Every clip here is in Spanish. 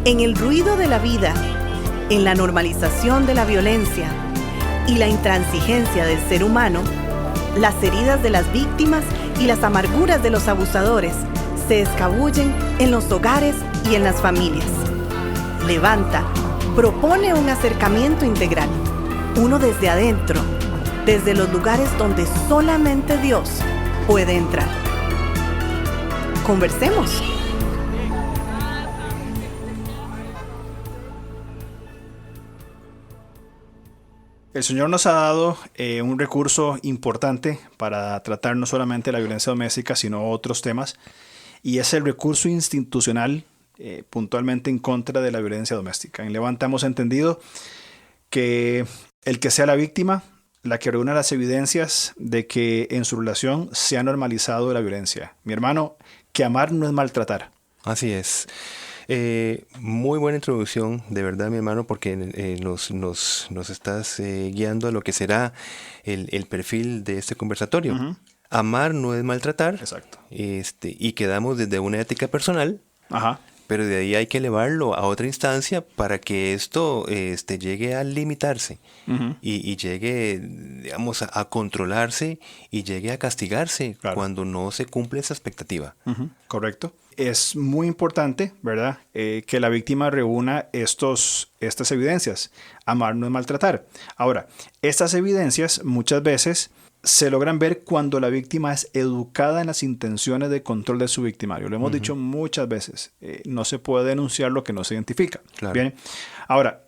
En el ruido de la vida, en la normalización de la violencia y la intransigencia del ser humano, las heridas de las víctimas y las amarguras de los abusadores se escabullen en los hogares y en las familias. Levanta propone un acercamiento integral, uno desde adentro, desde los lugares donde solamente Dios puede entrar. Conversemos. El Señor nos ha dado un recurso importante para tratar no solamente la violencia doméstica, sino otros temas, y es el recurso institucional puntualmente en contra de la violencia doméstica. En Levanta hemos entendido que el que sea la víctima, la que reúna las evidencias de que en su relación se ha normalizado la violencia. Mi hermano, que amar no es maltratar. Así es. Muy buena introducción, de verdad, mi hermano, porque nos estás guiando a lo que será el perfil de este conversatorio. Uh-huh. Amar no es maltratar. Exacto. Y quedamos desde una ética personal. Ajá. Pero de ahí hay que elevarlo a otra instancia para que esto llegue a limitarse. Uh-huh. y llegue, digamos, a controlarse y llegue a castigarse, claro, cuando no se cumple esa expectativa. Uh-huh. Correcto. Es muy importante, ¿verdad?, que la víctima reúna estas evidencias. Amar no es maltratar. Ahora, estas evidencias muchas veces se logran ver cuando la víctima es educada en las intenciones de control de su victimario. Lo hemos uh-huh. dicho muchas veces. No se puede denunciar lo que no se identifica. Claro. Bien. Ahora,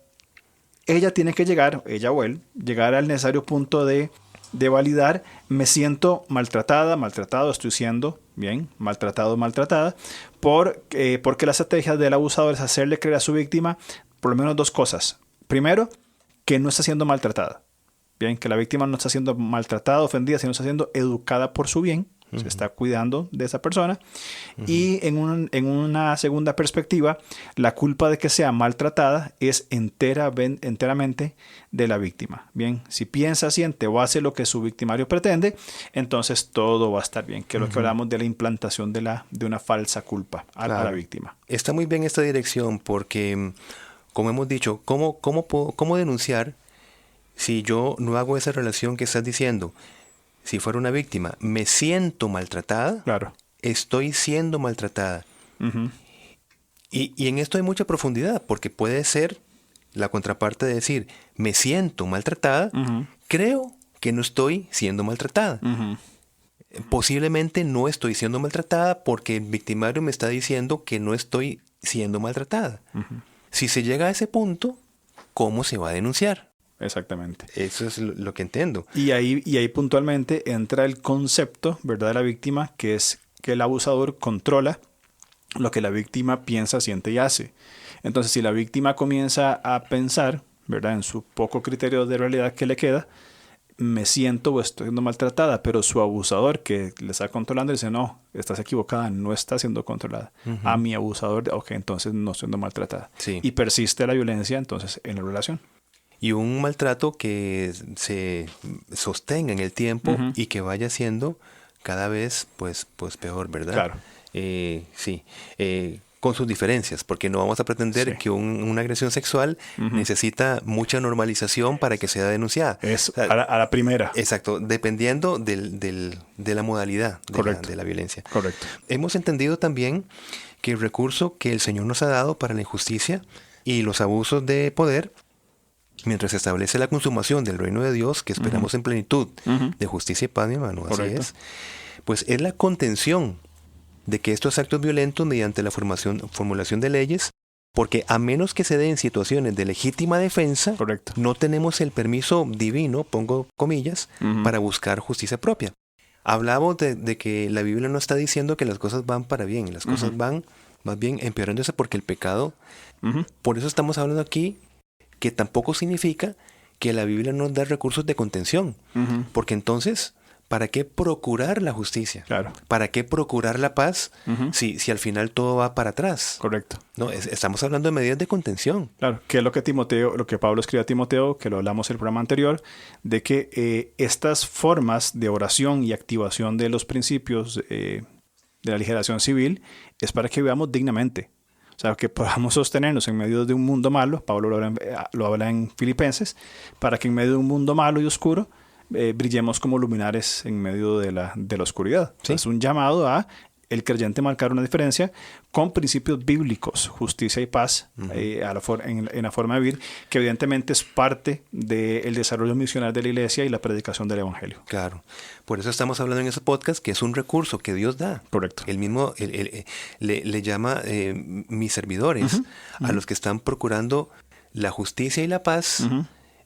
ella tiene que llegar, ella o él, llegar al necesario punto de validar: me siento maltratado, estoy siendo, bien, maltratada, porque la estrategia del abusador es hacerle creer a su víctima por lo menos dos cosas. Primero, que no está siendo maltratada. Bien, que la víctima no está siendo maltratada, ofendida, sino está siendo educada por su bien. Uh-huh. Se está cuidando de esa persona. Uh-huh. Y en una segunda perspectiva, la culpa de que sea maltratada es enteramente de la víctima. Bien, si piensa, siente o hace lo que su victimario pretende, entonces todo va a estar bien. Que es lo que hablamos de la implantación de una falsa culpa a la víctima. Está muy bien esta dirección porque, como hemos dicho, ¿cómo denunciar si yo no hago esa relación que estás diciendo? Si fuera una víctima, me siento maltratada, claro, estoy siendo maltratada. Uh-huh. Y en esto hay mucha profundidad, porque puede ser la contraparte de decir, me siento maltratada, uh-huh, creo que no estoy siendo maltratada. Uh-huh. Posiblemente no estoy siendo maltratada porque el victimario me está diciendo que no estoy siendo maltratada. Uh-huh. Si se llega a ese punto, ¿cómo se va a denunciar? Exactamente. Eso es lo que entiendo. Y ahí puntualmente entra el concepto, ¿verdad?, de la víctima, que es que el abusador controla lo que la víctima piensa, siente y hace. Entonces, si la víctima comienza a pensar, ¿verdad?, en su poco criterio de realidad que le queda, me siento o estoy siendo maltratada, pero su abusador que le está controlando dice, no, estás equivocada, no está siendo controlada. Uh-huh. A mi abusador, ok, entonces no estoy siendo maltratada. Sí. Y persiste la violencia entonces en la relación. Y un maltrato que se sostenga en el tiempo, uh-huh, y que vaya siendo cada vez pues peor, ¿verdad? Claro. Sí. Con sus diferencias, porque no vamos a pretender, sí, que una agresión sexual, uh-huh, necesita mucha normalización para que sea denunciada. Es, o sea, a la primera. Exacto, dependiendo de la modalidad de la violencia. Correcto. Hemos entendido también que el recurso que el Señor nos ha dado para la injusticia y los abusos de poder, mientras se establece la consumación del reino de Dios, que esperamos, uh-huh, en plenitud, uh-huh, de justicia y paz, mi hermano, correcto, así es, pues es la contención de que estos actos violentos mediante la formulación de leyes, porque a menos que se den situaciones de legítima defensa, correcto, no tenemos el permiso divino, pongo comillas, uh-huh, para buscar justicia propia. Hablamos de que la Biblia no está diciendo que las cosas van para bien, las cosas, uh-huh, van más bien empeorándose porque el pecado, uh-huh, por eso estamos hablando aquí, que tampoco significa que la Biblia nos da recursos de contención. Uh-huh. Porque entonces, ¿para qué procurar la justicia? Claro. ¿Para qué procurar la paz, uh-huh, si al final todo va para atrás? Correcto. No, estamos hablando de medidas de contención. Claro, que es lo que Pablo escribe a Timoteo, que lo hablamos en el programa anterior, de que estas formas de oración y activación de los principios de la legislación civil es para que vivamos dignamente. O O sea, que podamos sostenernos en medio de un mundo malo. Pablo lo habla en Filipenses, para que en medio de un mundo malo y oscuro brillemos como luminares en medio de la oscuridad. Sí. Es un llamado a el creyente marcar una diferencia con principios bíblicos, justicia y paz, en la forma de vivir, que evidentemente es parte del desarrollo misional de la iglesia y la predicación del evangelio. Claro. Por eso estamos hablando en ese podcast que es un recurso que Dios da. Correcto. Él mismo le llama mis servidores a los que están procurando la justicia y la paz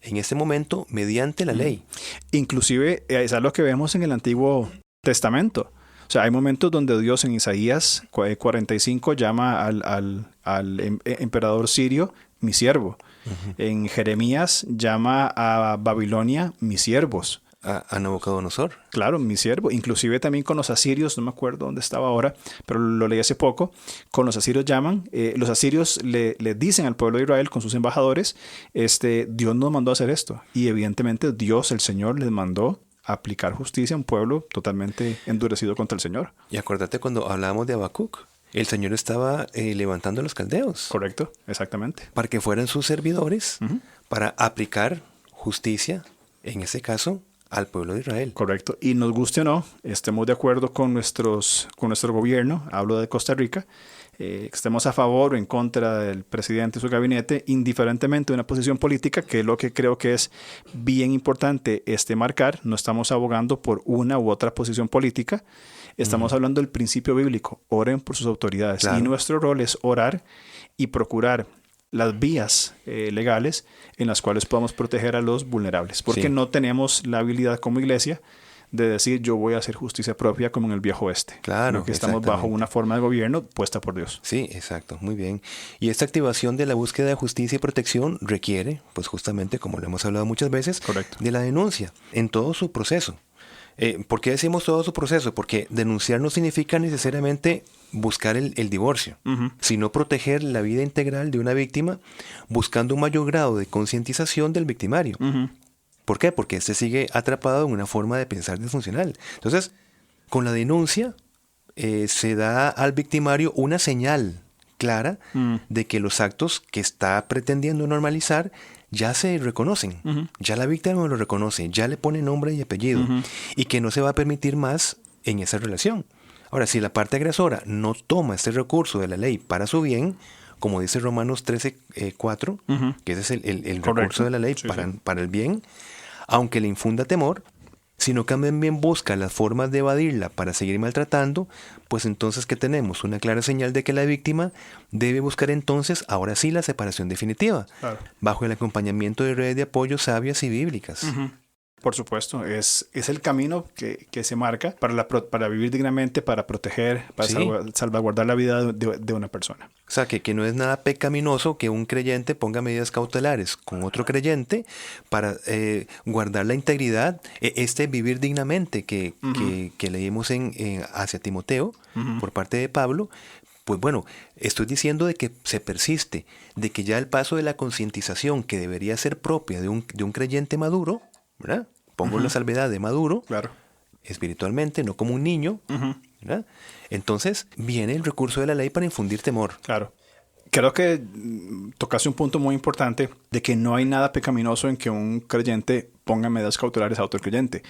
en este momento mediante la ley. Inclusive es algo que vemos en el Antiguo Testamento. O sea, hay momentos donde Dios en Isaías 45 llama al emperador sirio mi siervo. En Jeremías llama a Babilonia mis siervos. A Nabucodonosor. Claro, mi siervo. Inclusive también con los asirios, no me acuerdo dónde estaba ahora, pero lo leí hace poco. Con los asirios los asirios le dicen al pueblo de Israel con sus embajadores, Dios nos mandó a hacer esto. Y evidentemente Dios, el Señor, les mandó aplicar justicia a un pueblo totalmente endurecido contra el Señor. Y acuérdate cuando hablábamos de Habacuc, el Señor estaba levantando a los caldeos. Correcto, exactamente. Para que fueran sus servidores, para aplicar justicia, en ese caso, al pueblo de Israel. Correcto. Y nos guste o no, estemos de acuerdo con nuestro gobierno, hablo de Costa Rica, estemos a favor o en contra del presidente y su gabinete, indiferentemente de una posición política, que es lo que creo que es bien importante marcar. No estamos abogando por una u otra posición política, estamos hablando del principio bíblico. Oren por sus autoridades. Claro. Y nuestro rol es orar y procurar las vías legales en las cuales podamos proteger a los vulnerables, porque no tenemos la habilidad como iglesia de decir yo voy a hacer justicia propia como en el viejo oeste. Claro, que estamos bajo una forma de gobierno puesta por Dios. Sí, exacto, muy bien. Y esta activación de la búsqueda de justicia y protección requiere, pues justamente, como lo hemos hablado muchas veces, correcto, de la denuncia en todo su proceso. ¿Por qué decimos todo su proceso? Porque denunciar no significa necesariamente buscar el divorcio, sino proteger la vida integral de una víctima buscando un mayor grado de concientización del victimario. ¿Por qué? Porque éste sigue atrapado en una forma de pensar disfuncional. Entonces, con la denuncia se da al victimario una señal clara de que los actos que está pretendiendo normalizar ya se reconocen, ya la víctima lo reconoce, ya le pone nombre y apellido, y que no se va a permitir más en esa relación. Ahora, si la parte agresora no toma este recurso de la ley para su bien, como dice Romanos 13:4, que ese es el recurso de la ley para el bien, aunque le infunda temor, sino que también busca las formas de evadirla para seguir maltratando, pues entonces ¿qué tenemos? Una clara señal de que la víctima debe buscar entonces, ahora sí, la separación definitiva, bajo el acompañamiento de redes de apoyo sabias y bíblicas. Por supuesto, es el camino que se marca para vivir dignamente, para proteger, para salvaguardar la vida de una persona. O sea, que no es nada pecaminoso que un creyente ponga medidas cautelares con otro creyente para guardar la integridad, vivir dignamente que leímos hacia Timoteo por parte de Pablo. Pues bueno, estoy diciendo de que se persiste, de que ya el paso de la concientización que debería ser propia de un creyente maduro, ¿verdad? Pongo la salvedad de maduro, claro, espiritualmente, no como un niño, ¿verdad? Entonces viene el recurso de la ley para infundir temor. Claro. Creo que tocaste un punto muy importante de que no hay nada pecaminoso en que un creyente ponga medidas cautelares a otro creyente.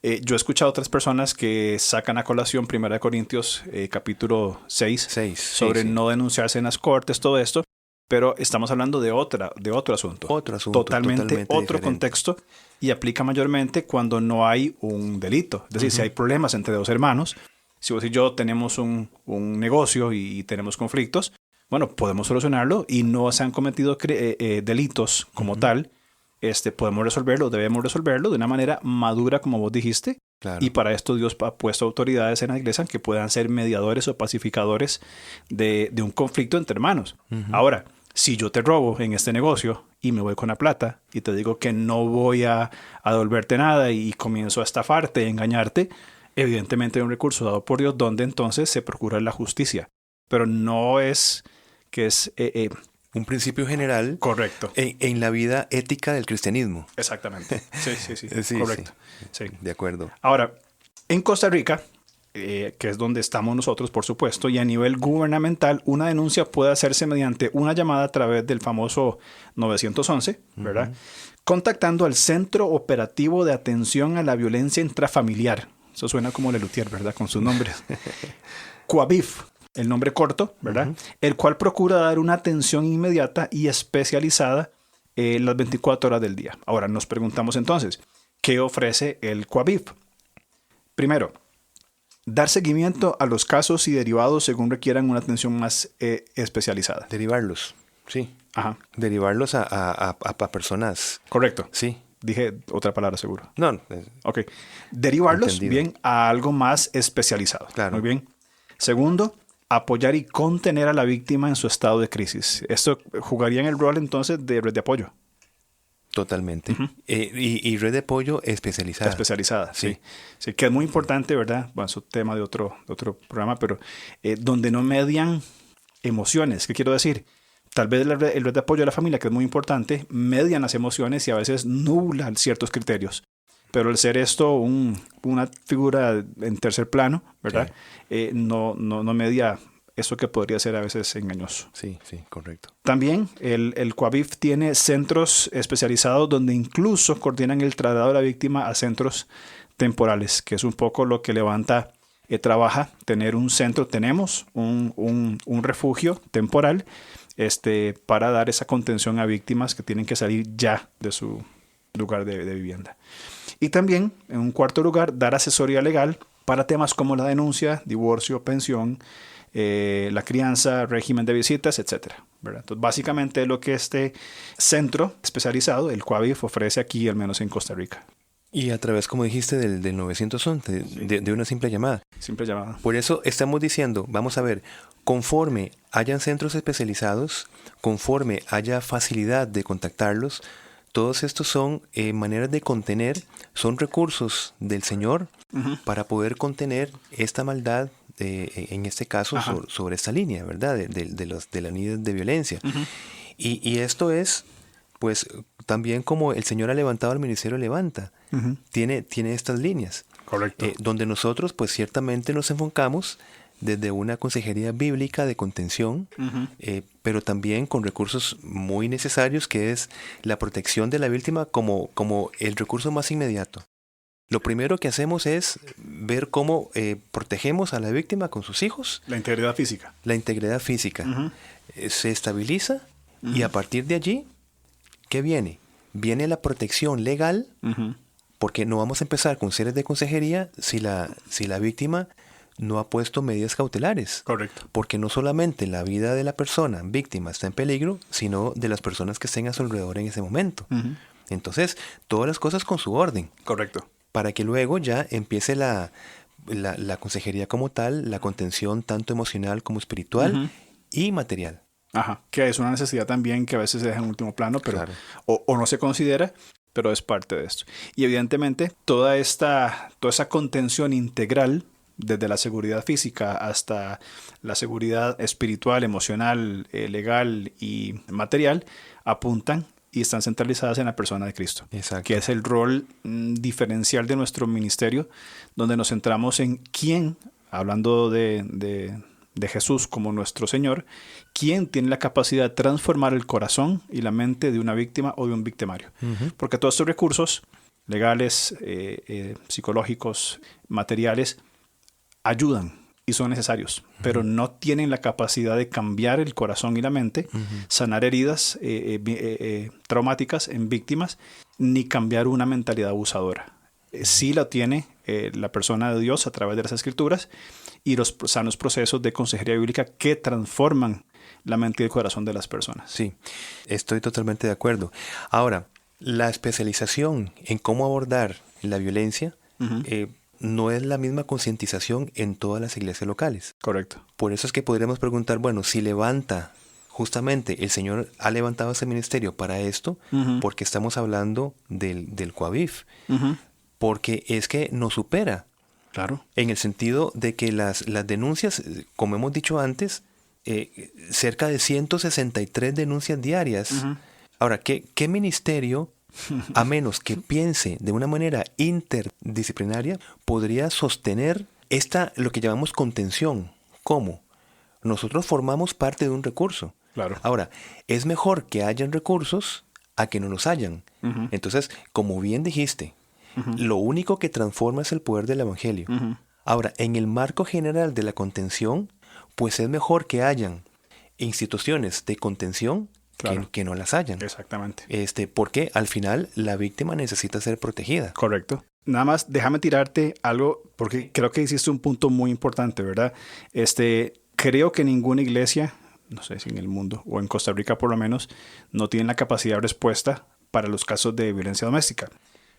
Yo he escuchado a otras personas que sacan a colación 1 Corintios capítulo 6 sobre no denunciarse en las cortes, todo esto. Pero estamos hablando de otro asunto. Totalmente otro diferente contexto, y aplica mayormente cuando no hay un delito. Es decir, si hay problemas entre dos hermanos, si vos y yo tenemos un negocio y tenemos conflictos, bueno, podemos solucionarlo y no se han cometido delitos como tal. Podemos resolverlo, debemos resolverlo de una manera madura, como vos dijiste. Claro. Y para esto Dios ha puesto autoridades en la iglesia que puedan ser mediadores o pacificadores de un conflicto entre hermanos. Ahora, si yo te robo en este negocio y me voy con la plata y te digo que no voy a devolverte nada y comienzo a estafarte, a engañarte, evidentemente hay un recurso dado por Dios donde entonces se procura la justicia. Pero no es que es un principio general. Correcto. En la vida ética del cristianismo. Exactamente. Sí. Correcto. Sí. De acuerdo. Ahora, en Costa Rica, que es donde estamos nosotros, por supuesto, y a nivel gubernamental, una denuncia puede hacerse mediante una llamada a través del famoso 911, ¿verdad? Contactando al Centro Operativo de Atención a la Violencia Intrafamiliar. Eso suena como Lelutier, ¿verdad? Con sus nombres. COAVIF, el nombre corto, ¿verdad? El cual procura dar una atención inmediata y especializada las 24 horas del día. Ahora, nos preguntamos entonces, ¿qué ofrece el COAVIF? Primero, dar seguimiento a los casos y derivados según requieran una atención más especializada. Derivarlos, sí. Ajá. Derivarlos a personas. Correcto. Sí. Dije otra palabra seguro. No. Ok. Derivarlos Entendido. bien a algo más especializado. Claro. Muy bien. Segundo, apoyar y contener a la víctima en su estado de crisis. Esto jugaría en el rol entonces de red de apoyo. Totalmente. Y red de apoyo especializada. Especializada, sí. Sí. Sí, que es muy importante, ¿verdad? Bueno, es un tema de otro programa, pero donde no median emociones. ¿Qué quiero decir? Tal vez el red de apoyo de la familia, que es muy importante, median las emociones y a veces nublan ciertos criterios. Pero al ser esto una figura en tercer plano, ¿verdad? Sí. No media eso que podría ser a veces engañoso. Sí, correcto. También el COAVIF tiene centros especializados donde incluso coordinan el traslado de la víctima a centros temporales, que es un poco lo que Levanta trabaja, tener un centro. Tenemos un refugio temporal para dar esa contención a víctimas que tienen que salir ya de su lugar de vivienda. Y también, en un cuarto lugar, dar asesoría legal para temas como la denuncia, divorcio, pensión, la crianza, régimen de visitas, etc. ¿verdad? Entonces, básicamente es lo que este centro especializado, el COAVIF, ofrece aquí, al menos en Costa Rica. Y a través, como dijiste, del 911, de una simple llamada. Simple llamada. Por eso estamos diciendo, vamos a ver, conforme hayan centros especializados, conforme haya facilidad de contactarlos, todos estos son maneras de contener, son recursos del Señor para poder contener esta maldad, en este caso, sobre esta línea, ¿verdad? De las líneas de violencia. Y esto es, pues, también como el Señor ha levantado al Ministerio Levanta. Tiene estas líneas. Correcto. Donde nosotros, pues, ciertamente nos enfocamos desde una consejería bíblica de contención, pero también con recursos muy necesarios, que es la protección de la víctima como el recurso más inmediato. Lo primero que hacemos es ver cómo protegemos a la víctima con sus hijos. La integridad física. La integridad física. Se estabiliza y a partir de allí, ¿qué viene? Viene la protección legal, porque no vamos a empezar con series de consejería si la víctima no ha puesto medidas cautelares. Correcto. Porque no solamente la vida de la persona víctima está en peligro, sino de las personas que estén a su alrededor en ese momento. Entonces, todas las cosas con su orden. Correcto. Para que luego ya empiece la consejería como tal, la contención tanto emocional como espiritual y material. Ajá, que es una necesidad también que a veces se deja en último plano, pero Claro. o no se considera, pero es parte de esto. Y evidentemente toda esa contención integral, desde la seguridad física hasta la seguridad espiritual, emocional, legal y material, apuntan y están centralizadas en la persona de Cristo. Exacto. Que es el rol diferencial de nuestro ministerio, donde nos centramos en quién, hablando de Jesús como nuestro Señor, quién tiene la capacidad de transformar el corazón y la mente de una víctima o de un victimario. Porque todos estos recursos legales, psicológicos, materiales, ayudan y son necesarios, pero no tienen la capacidad de cambiar el corazón y la mente, sanar heridas traumáticas en víctimas, ni cambiar una mentalidad abusadora. Sí la tiene la persona de Dios a través de las Escrituras y los sanos procesos de consejería bíblica que transforman la mente y el corazón de las personas. Sí, estoy totalmente de acuerdo. Ahora, la especialización en cómo abordar la violencia no es la misma concientización en todas las iglesias locales. Correcto. Por eso es que podríamos preguntar, bueno, si Levanta, justamente el Señor ha levantado ese ministerio para esto, porque estamos hablando del COAVIF, porque es que nos supera. Claro. En el sentido de que las denuncias, como hemos dicho antes, cerca de 163 denuncias diarias. Ahora, ¿qué ministerio, a menos que piense de una manera interdisciplinaria, podría sostener lo que llamamos contención. ¿Cómo? Nosotros formamos parte de un recurso. Claro. Ahora, es mejor que hayan recursos a que no los hayan. Entonces, como bien dijiste, lo único que transforma es el poder del Evangelio. Ahora, en el marco general de la contención, pues es mejor que hayan instituciones de contención que no las hayan. Exactamente. Porque al final la víctima necesita ser protegida. Correcto. Nada más déjame tirarte algo, porque creo que hiciste un punto muy importante, ¿verdad? Creo que ninguna iglesia, no sé si en el mundo o en Costa Rica por lo menos, no tiene la capacidad de respuesta para los casos de violencia doméstica.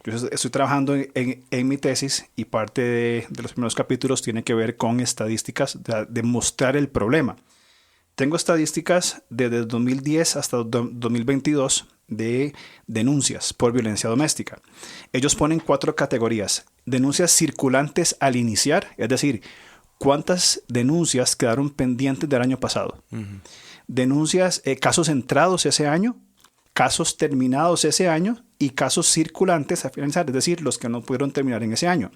Yo estoy trabajando en mi tesis y parte de los primeros capítulos tiene que ver con estadísticas de mostrar el problema. Tengo estadísticas desde 2010 hasta 2022 de denuncias por violencia doméstica. Ellos ponen 4 categorías. Denuncias circulantes al iniciar, es decir, cuántas denuncias quedaron pendientes del año pasado. Denuncias, casos entrados ese año, casos terminados ese año y casos circulantes a finalizar, es decir, los que no pudieron terminar en ese año.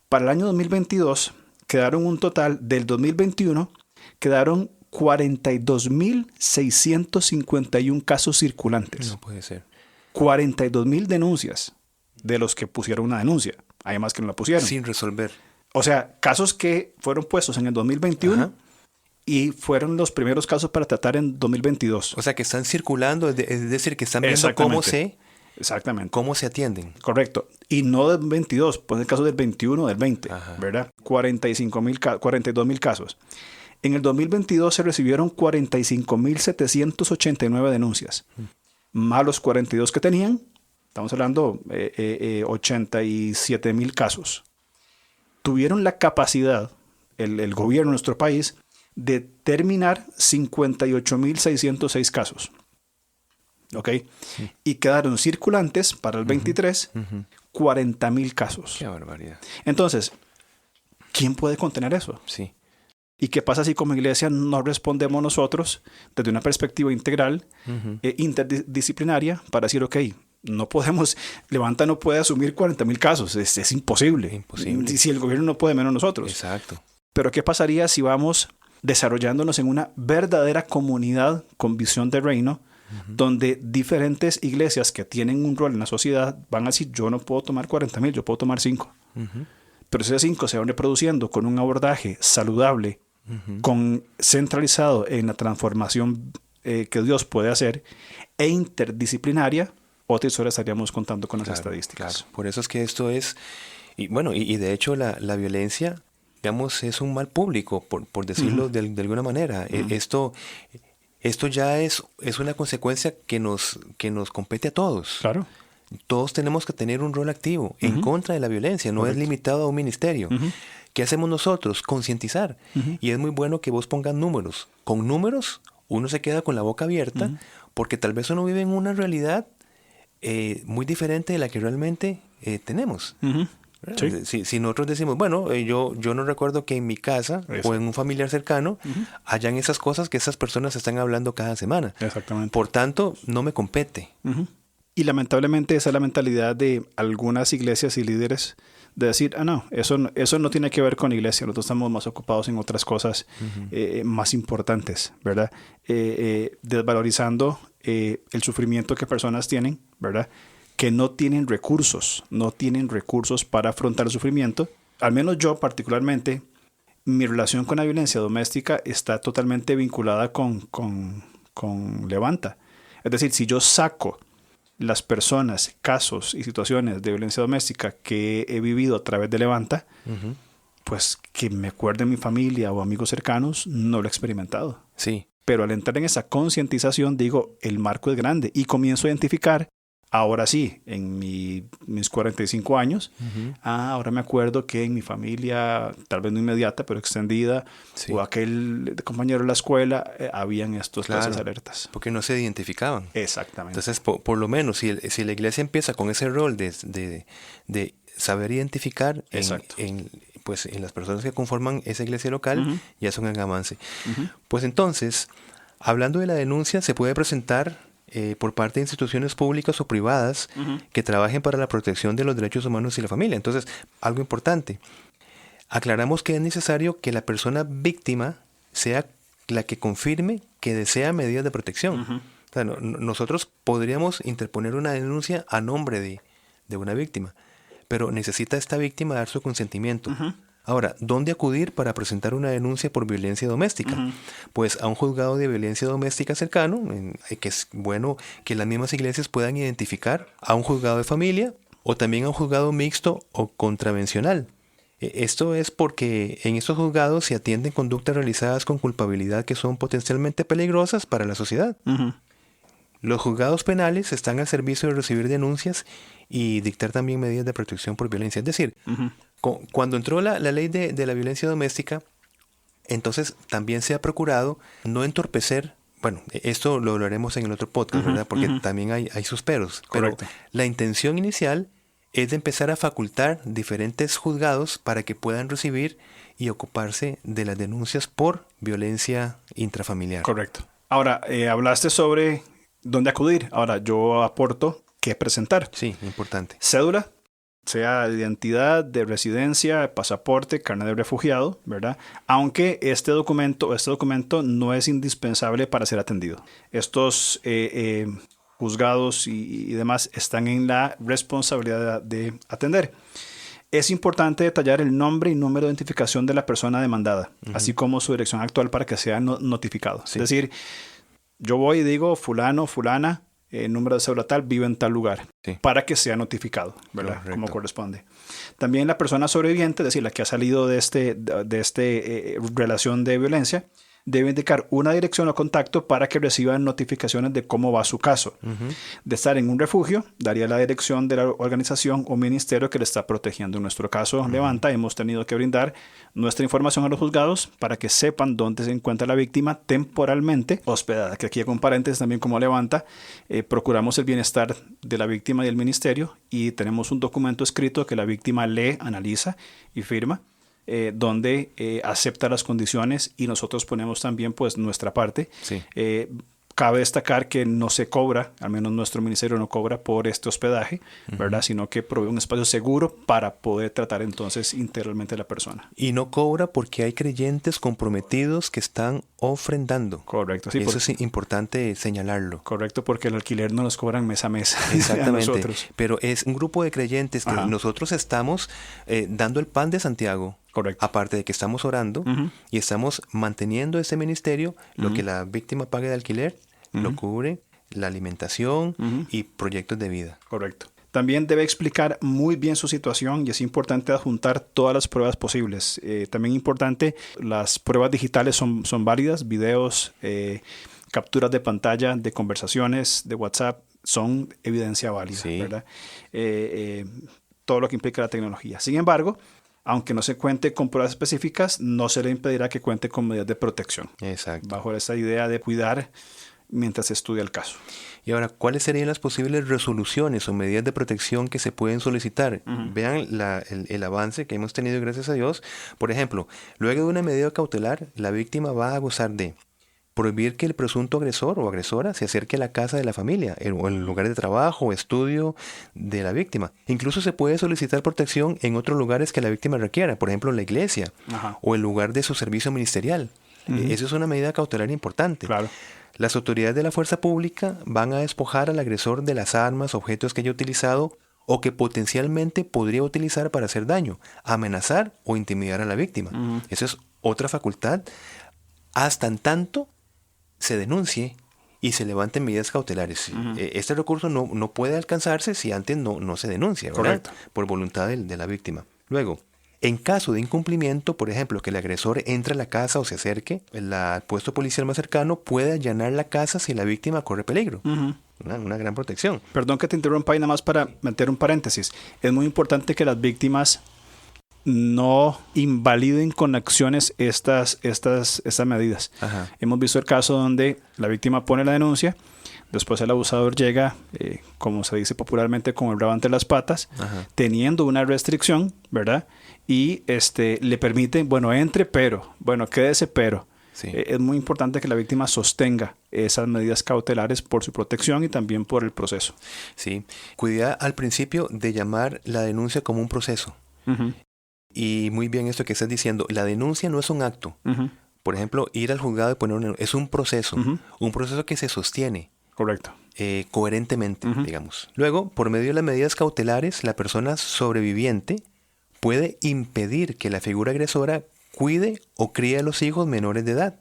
Para el año 2022 quedaron un total del 2021, quedaron 42.651 casos circulantes. No puede ser. 42.000 denuncias de los que pusieron una denuncia. Hay más que no la pusieron. Sin resolver. O sea, casos que fueron puestos en el 2021 y fueron los primeros casos para tratar en 2022. O sea, que están circulando, es decir, que están viendo cómo se atienden. Correcto. Y no del 22, pues el caso del 21 o del 20, ¿verdad? 42.000 casos. En el 2022 se recibieron 45.789 denuncias. Más los 42 que tenían, estamos hablando 87.000 casos. Tuvieron la capacidad, el gobierno de nuestro país, de terminar 58.606 casos. ¿Ok? Y quedaron circulantes para el 23, 40.000 casos. Qué barbaridad. Entonces, ¿quién puede contener eso? Sí. ¿Y qué pasa si como iglesia no respondemos nosotros desde una perspectiva integral, interdisciplinaria, para decir, ok, no podemos, Levanta no puede asumir 40.000 casos, es imposible. Imposible. Si el gobierno no puede, menos nosotros. Exacto. Pero ¿qué pasaría si vamos desarrollándonos en una verdadera comunidad con visión de reino, donde diferentes iglesias que tienen un rol en la sociedad van a decir, yo no puedo tomar 40.000, yo puedo tomar 5. Pero si esas 5 se van reproduciendo con un abordaje saludable, centralizado en la transformación que Dios puede hacer, e interdisciplinaria, otra historia estaríamos contando con las estadísticas. Claro. Por eso es que esto es, y de hecho la violencia, digamos, es un mal público, por decirlo de alguna manera. Esto ya es una consecuencia que nos compete a todos. Claro. Todos tenemos que tener un rol activo en contra de la violencia, no es limitado a un ministerio. ¿Qué hacemos nosotros? Concientizar. Y es muy bueno que vos pongas números. Con números uno se queda con la boca abierta porque tal vez uno vive en una realidad muy diferente de la que realmente tenemos. Sí. Si nosotros decimos, bueno, yo no recuerdo que en mi casa o en un familiar cercano hayan esas cosas que esas personas están hablando cada semana. Exactamente. Por tanto, no me compete. Y lamentablemente esa es la mentalidad de algunas iglesias y líderes de decir, no, eso no tiene que ver con iglesia, nosotros estamos más ocupados en otras cosas más importantes, ¿verdad? Desvalorizando el sufrimiento que personas tienen, ¿verdad? Que no tienen recursos para afrontar el sufrimiento. Al menos yo particularmente, mi relación con la violencia doméstica está totalmente vinculada con Levanta. Es decir, si yo saco las personas, casos y situaciones de violencia doméstica que he vivido a través de Levanta, pues que me acuerde mi familia o amigos cercanos, no lo he experimentado. Sí. Pero al entrar en esa concientización, digo, el marco es grande y comienzo a identificar, ahora sí, en mis 45 años, ahora me acuerdo que en mi familia, tal vez no inmediata, pero extendida, o aquel compañero de la escuela, habían estas alertas. Porque no se identificaban. Exactamente. Entonces, por lo menos, si la iglesia empieza con ese rol de saber identificar en las personas que conforman esa iglesia local, ya es un gran avance. Pues entonces, hablando de la denuncia, se puede presentar por parte de instituciones públicas o privadas que trabajen para la protección de los derechos humanos y la familia. Entonces, algo importante. aclaramos que es necesario que la persona víctima sea la que confirme que desea medidas de protección. Ujú. O sea, nosotros podríamos interponer una denuncia a nombre de una víctima, pero necesita esta víctima dar su consentimiento. Ujú. Ahora, ¿dónde acudir para presentar una denuncia por violencia doméstica? Ujú. Pues a un juzgado de violencia doméstica cercano, que es bueno que las mismas iglesias puedan identificar, a un juzgado de familia o también a un juzgado mixto o contravencional. Esto es porque en estos juzgados se atienden conductas realizadas con culpabilidad que son potencialmente peligrosas para la sociedad. Ujú. Los juzgados penales están al servicio de recibir denuncias y dictar también medidas de protección por violencia. Es decir, Ujú. cuando entró la ley de la violencia doméstica, entonces también se ha procurado no entorpecer. Bueno, esto lo hablaremos en el otro podcast, Ujú, ¿verdad? Porque ujú. también hay sus peros. Correcto. Pero la intención inicial es de empezar a facultar diferentes juzgados para que puedan recibir y ocuparse de las denuncias por violencia intrafamiliar. Correcto. Ahora, hablaste sobre dónde acudir. Ahora, yo aporto qué presentar. Sí, importante. Cédula, sea de identidad, de residencia, pasaporte, carnet de refugiado, ¿verdad? Aunque este documento no es indispensable para ser atendido. Estos juzgados y demás están en la responsabilidad de atender. Es importante detallar el nombre y número de identificación de la persona demandada, así como su dirección actual para que sea notificado. Sí. Es decir, yo voy y digo fulano, fulana, número de cédula tal, vive en tal lugar, Sí. para que sea notificado, ¿verdad? Correcto. Como corresponde. También la persona sobreviviente, es decir, la que ha salido de este relación de violencia, debe indicar una dirección o contacto para que reciban notificaciones de cómo va su caso. De estar en un refugio, daría la dirección de la organización o ministerio que le está protegiendo. En nuestro caso, Levanta, hemos tenido que brindar nuestra información a los juzgados para que sepan dónde se encuentra la víctima temporalmente hospedada. Que aquí hago un paréntesis también como Levanta, procuramos el bienestar de la víctima y el ministerio y tenemos un documento escrito que la víctima lee, analiza y firma. Donde acepta las condiciones y nosotros ponemos también pues nuestra parte. Sí. Cabe destacar que no se cobra, al menos nuestro ministerio no cobra por este hospedaje, ¿verdad? Sino que provee un espacio seguro para poder tratar entonces integralmente a la persona. Y no cobra porque hay creyentes comprometidos que están ofrendando. Correcto. Sí, Eso es importante señalarlo. correcto, porque el alquiler no nos cobran mes a mes. a Exactamente. nosotros. Pero es un grupo de creyentes que Ajá. nosotros estamos dando el pan de Santiago. Correcto. Aparte de que estamos orando Ujú. y estamos manteniendo ese ministerio, lo que la víctima pague de alquiler, lo cubre la alimentación y proyectos de vida. Correcto. También debe explicar muy bien su situación y es importante adjuntar todas las pruebas posibles. También importante, las pruebas digitales son válidas, videos, capturas de pantalla, de conversaciones, de WhatsApp, son evidencia válida, Sí. ¿verdad? Todo lo que implica la tecnología. Sin embargo, aunque no se cuente con pruebas específicas, no se le impedirá que cuente con medidas de protección, Exacto. bajo esa idea de cuidar mientras se estudia el caso. Y ahora, ¿cuáles serían las posibles resoluciones o medidas de protección que se pueden solicitar? Vean el avance que hemos tenido, gracias a Dios. Por ejemplo, luego de una medida cautelar, la víctima va a gozar de prohibir que el presunto agresor o agresora se acerque a la casa de la familia o el lugar de trabajo o estudio de la víctima. Incluso se puede solicitar protección en otros lugares que la víctima requiera, por ejemplo, la iglesia Ajá. o el lugar de su servicio ministerial. Eso es una medida cautelar importante. Claro. Las autoridades de la fuerza pública van a despojar al agresor de las armas, objetos que haya utilizado o que potencialmente podría utilizar para hacer daño, amenazar o intimidar a la víctima. Esa es otra facultad, hasta en tanto se denuncie y se levanten medidas cautelares. Este recurso no puede alcanzarse si antes no se denuncia, ¿verdad? Correcto. Por voluntad de la víctima. Luego, en caso de incumplimiento, por ejemplo, que el agresor entre a la casa o se acerque, el puesto policial más cercano puede allanar la casa si la víctima corre peligro. Una gran protección. Perdón que te interrumpa y nada más para meter un paréntesis. Es muy importante que las víctimas no invaliden con acciones estas medidas. Ajá. Hemos visto el caso donde la víctima pone la denuncia, después el abusador llega, como se dice popularmente, con el rabo entre las patas, Ajá. teniendo una restricción, ¿verdad? Y le permite, bueno, entre, pero, bueno, quédese, pero. Sí. Es muy importante que la víctima sostenga esas medidas cautelares por su protección y también por el proceso. Sí. Cuidar al principio de llamar la denuncia como un proceso. Y muy bien esto que estás diciendo, la denuncia no es un acto. Por ejemplo, ir al juzgado y poner una denuncia es un proceso que se sostiene. Correcto. Coherentemente, digamos. Luego, por medio de las medidas cautelares, la persona sobreviviente puede impedir que la figura agresora cuide o críe a los hijos menores de edad.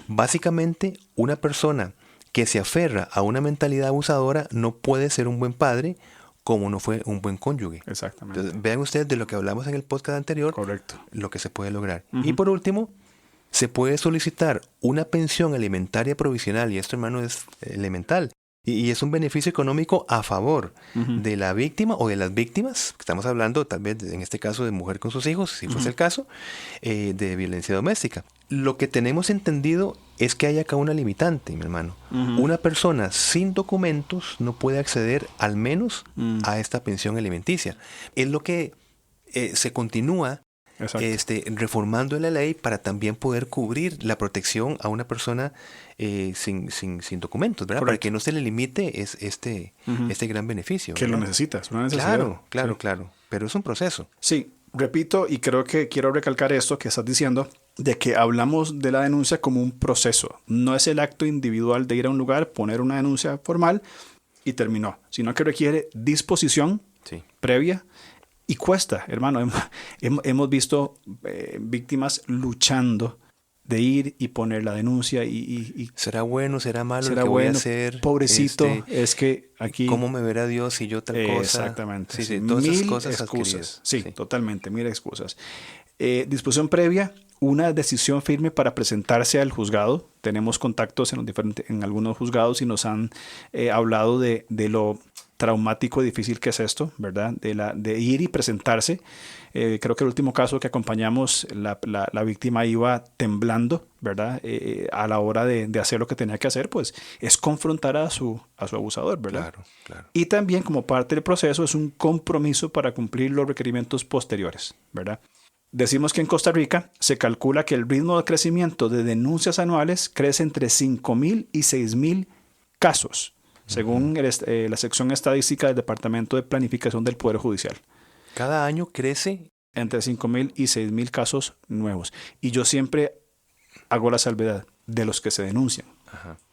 Básicamente, una persona que se aferra a una mentalidad abusadora no puede ser un buen padre, como no fue un buen cónyuge. Exactamente. Entonces, vean ustedes de lo que hablamos en el podcast anterior, Correcto. lo que se puede lograr. Y por último, se puede solicitar una pensión alimentaria provisional, y esto, hermano, es elemental. Y es un beneficio económico a favor de la víctima o de las víctimas, que estamos hablando tal vez en este caso de mujer con sus hijos, si fuese el caso, de violencia doméstica. Lo que tenemos entendido es que hay acá una limitante, mi hermano. Una persona sin documentos no puede acceder al menos a esta pensión alimenticia. Es lo que se continúa reformando la ley para también poder cubrir la protección a una persona sin documentos, ¿verdad? Para que no se le limite este gran beneficio. Que ¿verdad? lo necesitas, una necesidad. Claro. Pero es un proceso. Sí, repito, y creo que quiero recalcar esto que estás diciendo, de que hablamos de la denuncia como un proceso. No es el acto individual de ir a un lugar, poner una denuncia formal y terminó, sino que requiere disposición previa. Y cuesta, hermano. Hemos visto víctimas luchando de ir y poner la denuncia y ¿será bueno, será malo será lo que bueno, voy a hacer? Pobrecito, es que aquí... ¿Cómo me verá Dios si yo tal cosa? Exactamente. Sí, todas esas cosas excusas. Sí, totalmente, mil excusas. Disposición previa, una decisión firme para presentarse al juzgado. Tenemos contactos en algunos juzgados y nos han hablado de lo traumático y difícil que es esto, ¿verdad? De ir y presentarse. Creo que el último caso que acompañamos, la víctima iba temblando, ¿verdad? A la hora de hacer lo que tenía que hacer, pues es confrontar a su abusador, ¿verdad? Claro. Y también como parte del proceso es un compromiso para cumplir los requerimientos posteriores, ¿verdad? Decimos que en Costa Rica se calcula que el ritmo de crecimiento de denuncias anuales crece entre 5,000 y 6,000 casos, según la sección estadística del Departamento de Planificación del Poder Judicial. Cada año crece entre 5,000 y 6,000 casos nuevos. Y yo siempre hago la salvedad de los que se denuncian,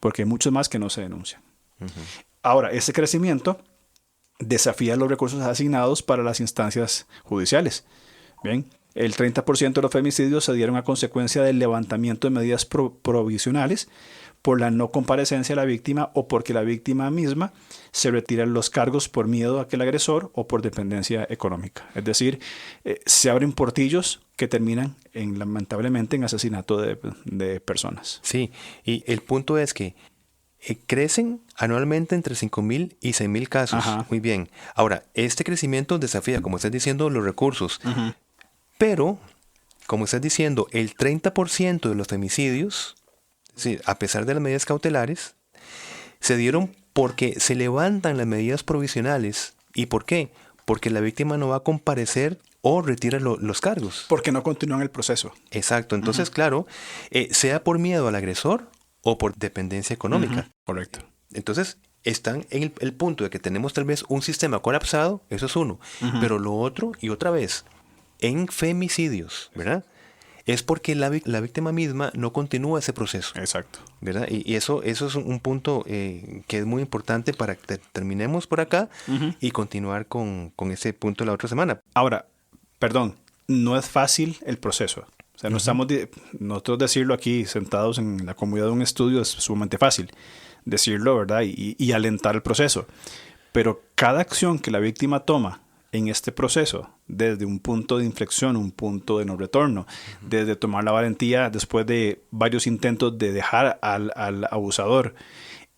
porque hay muchos más que no se denuncian. Ahora, ese crecimiento desafía los recursos asignados para las instancias judiciales. Bien, el 30% de los femicidios se dieron a consecuencia del levantamiento de medidas provisionales por la no comparecencia de la víctima o porque la víctima misma se retira los cargos por miedo a que el agresor o por dependencia económica. Es decir, se abren portillos que terminan lamentablemente en asesinato de personas. Sí, y el punto es que crecen anualmente entre 5,000 y 6,000 casos. Muy bien. Ahora, este crecimiento desafía, como estás diciendo, los recursos. Pero, como estás diciendo, el 30% de los femicidios, sí, a pesar de las medidas cautelares, se dieron porque se levantan las medidas provisionales. ¿Y por qué? Porque la víctima no va a comparecer o retira los cargos. Porque no continúan el proceso. Exacto. Entonces, claro, sea por miedo al agresor o por dependencia económica. Correcto. Entonces, están en el punto de que tenemos tal vez un sistema colapsado, eso es uno. Pero lo otro, y otra vez, en femicidios, ¿verdad? Es porque la víctima misma no continúa ese proceso. Exacto. ¿Verdad? Y eso es un punto que es muy importante para que terminemos por acá y continuar con ese punto la otra semana. Ahora, perdón, no es fácil el proceso. O sea, no estamos nosotros decirlo aquí sentados en la comodidad de un estudio es sumamente fácil decirlo, ¿verdad? Y alentar el proceso. Pero cada acción que la víctima toma en este proceso, desde un punto de inflexión, un punto de no retorno, desde tomar la valentía después de varios intentos de dejar al abusador,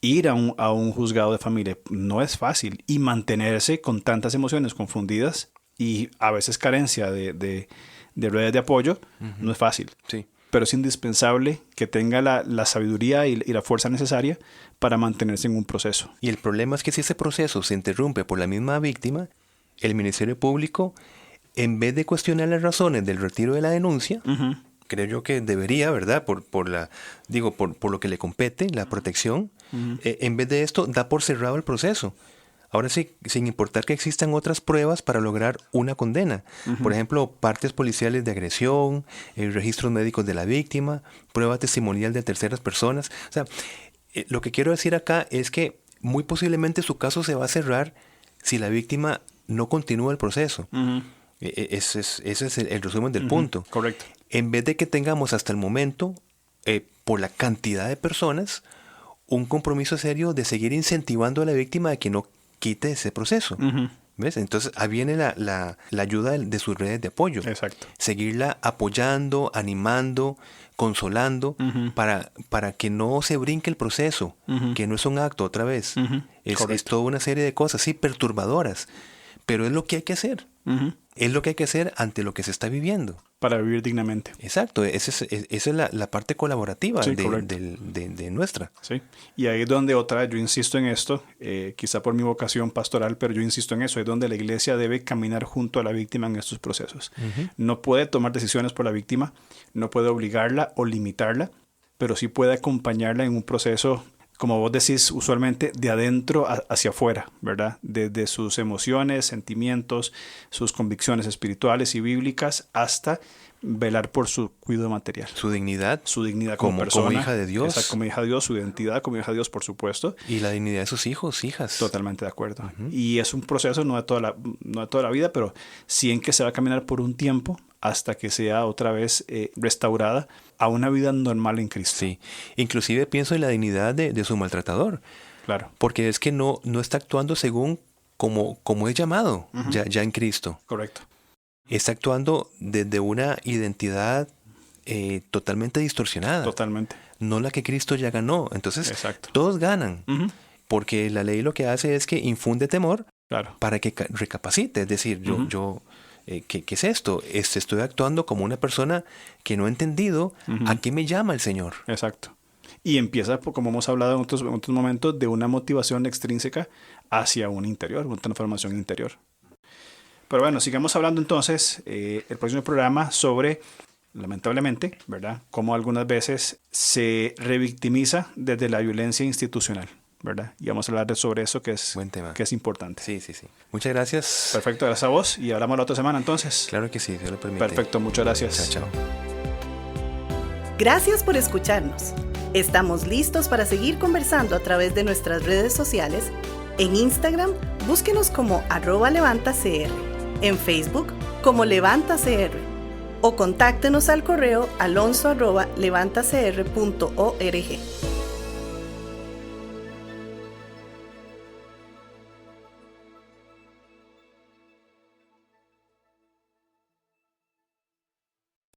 ir a un juzgado de familia, no es fácil. Y mantenerse con tantas emociones confundidas y a veces carencia de redes de apoyo, no es fácil. Sí. Pero es indispensable que tenga la sabiduría y la fuerza necesaria para mantenerse en un proceso. Y el problema es que si ese proceso se interrumpe por la misma víctima, el Ministerio Público, en vez de cuestionar las razones del retiro de la denuncia, creo yo que debería, ¿verdad? Por lo que le compete, la protección, en vez de esto, da por cerrado el proceso. Ahora sí, sin importar que existan otras pruebas para lograr una condena. Por ejemplo, partes policiales de agresión, registros médicos de la víctima, prueba testimonial de terceras personas. O sea, lo que quiero decir acá es que muy posiblemente su caso se va a cerrar si la víctima no continúa el proceso. Ese es el resumen del punto. Correcto. En vez de que tengamos hasta el momento, por la cantidad de personas, un compromiso serio de seguir incentivando a la víctima a que no quite ese proceso. ¿Ves? Entonces, ahí viene la ayuda de sus redes de apoyo. Exacto. Seguirla apoyando, animando, consolando, para que no se brinque el proceso, que no es un acto otra vez. Es toda una serie de cosas, sí, perturbadoras, pero es lo que hay que hacer. Es lo que hay que hacer ante lo que se está viviendo. Para vivir dignamente. Exacto, esa es la parte colaborativa de nuestra. Sí, y ahí es donde yo insisto en esto, quizá por mi vocación pastoral, pero yo insisto en eso, es donde la iglesia debe caminar junto a la víctima en estos procesos. No puede tomar decisiones por la víctima, no puede obligarla o limitarla, pero sí puede acompañarla en un proceso, como vos decís, usualmente de adentro hacia afuera, ¿verdad? Desde sus emociones, sentimientos, sus convicciones espirituales y bíblicas, hasta velar por su cuidado material. Su dignidad como persona. Como hija de Dios. Exacto, como hija de Dios, su identidad como hija de Dios, por supuesto. Y la dignidad de sus hijos, hijas. Totalmente de acuerdo. Y es un proceso no de toda la vida, pero sí en que se va a caminar por un tiempo hasta que sea otra vez restaurada a una vida normal en Cristo. Sí, inclusive pienso en la dignidad de su maltratador. Claro. Porque es que no está actuando según como es llamado ya en Cristo. Correcto. Está actuando desde una identidad totalmente distorsionada. Totalmente. No la que Cristo ya ganó. Entonces, exacto, todos ganan. Porque la ley lo que hace es que infunde temor para que recapacite. Es decir, ¿qué es esto? Estoy actuando como una persona que no ha entendido a qué me llama el Señor. Exacto. Y empieza, como hemos hablado en otros momentos, de una motivación extrínseca hacia un interior, una transformación interior. Pero bueno, sigamos hablando entonces el próximo programa sobre, lamentablemente, ¿verdad?, cómo algunas veces se revictimiza desde la violencia institucional, ¿verdad? Y vamos a hablar sobre eso que es, buen tema, que es importante. Sí. Muchas gracias. Perfecto, gracias a vos y hablamos la otra semana entonces. Claro que sí, Dios lo permite. Perfecto, muchas gracias. Chao. Gracias por escucharnos. Estamos listos para seguir conversando a través de nuestras redes sociales. En Instagram, búsquenos como @levantacr. En Facebook, como LevantaCR. O contáctenos al correo alonso@levantacr.org.